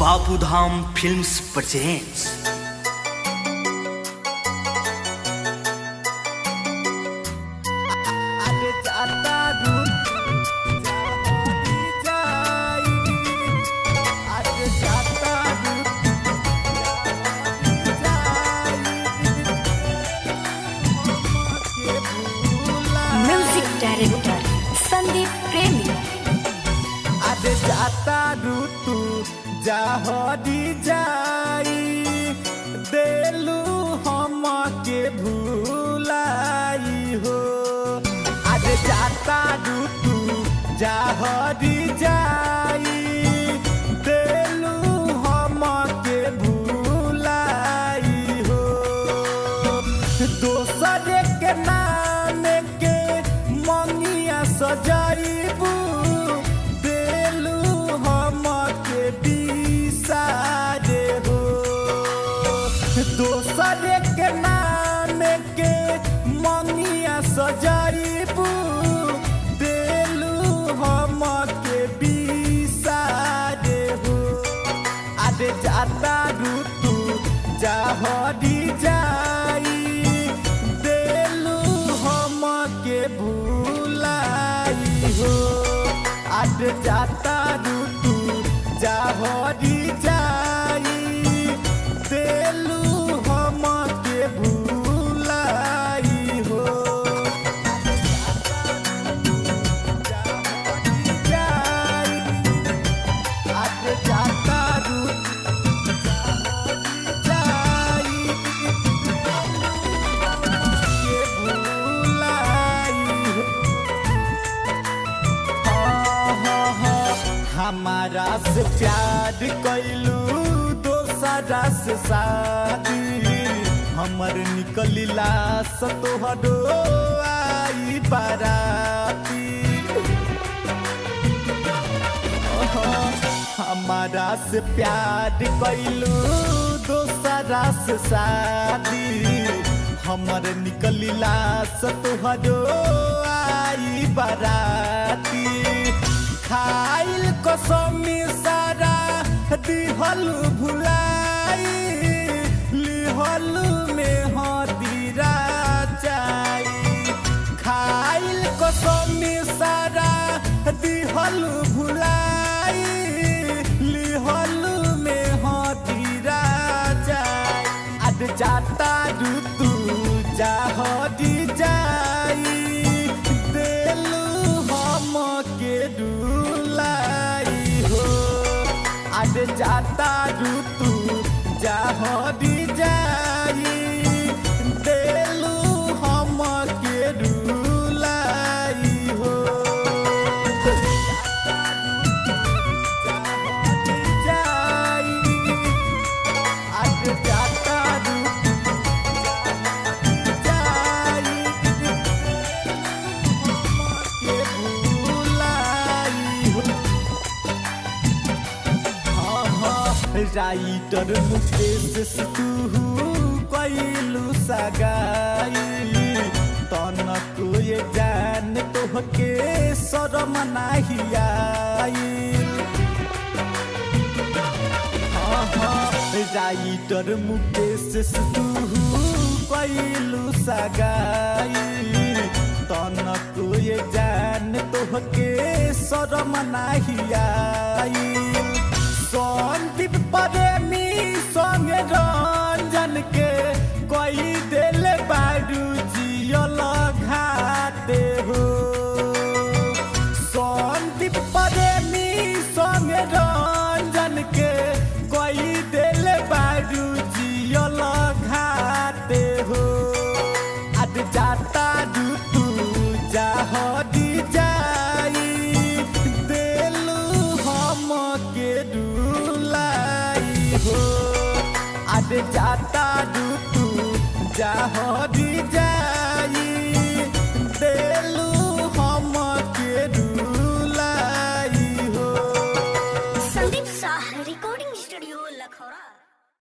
Bapudham films presents. Music director Sandeep प्रेमी। आदे जाता ऋतु जाहरी जाई देलू हम के भूलाई हो। आदे जाता ऋतु जाहरी जाई देलू हम के भूलाई हो। दोसर के नाम के मंगिया सजाईबू देलू हम के बिसारे हो। दोसर के नाम के मंगिया सजाईबू देलू हम के बिसारे हो। आदे जाता ऋतु जाहरी जाई देलू हम के भूलाई हो। आदे जाता ऋतु जाहरी जाई देलू हम के भूलाई हो। जाहरी जाई आदे जाता हमारा से प्यार कैलू दोसरा से शादी हमर निकलिला सतोहरो आई बाराती। हमारा से प्यार कैलू दोसरा से शादी हमर निकलिला सतोहरो आई बाराती। खाइल कसमी सारा दिहल भुलाई लिहल में हदीरा चाई। खाइल कसमी सारा दिहल भुलाई लिहल में हदीरा चाई। आद जाता ऋतु जाहरी जाई देलू हम के डुलाई हो। आदे जाता ऋतु जाहरी जाई देलू हम के डुलाई हो। जाहरी जाई आदे जाता ऋतु जाई के भूलाई हो। राइटर मुकेश से तू कैलू सगाई तनक ये जान तोहके शरम नाही आई। राइटर मुकेश से तू कैलू सगाई तनक ये जान तोहके शरम नाही आई। संदीप प्रेमी संग रंजन के कोई दिल बारू जियल घाटे हो। संदीप प्रेमी संग रंजन के कोई दिल बारू जियल घाटे हो। आद जाता ऋतु जाहरी जाई देलू हम के हो। आदे जाता ऋतु जाहरी जाई।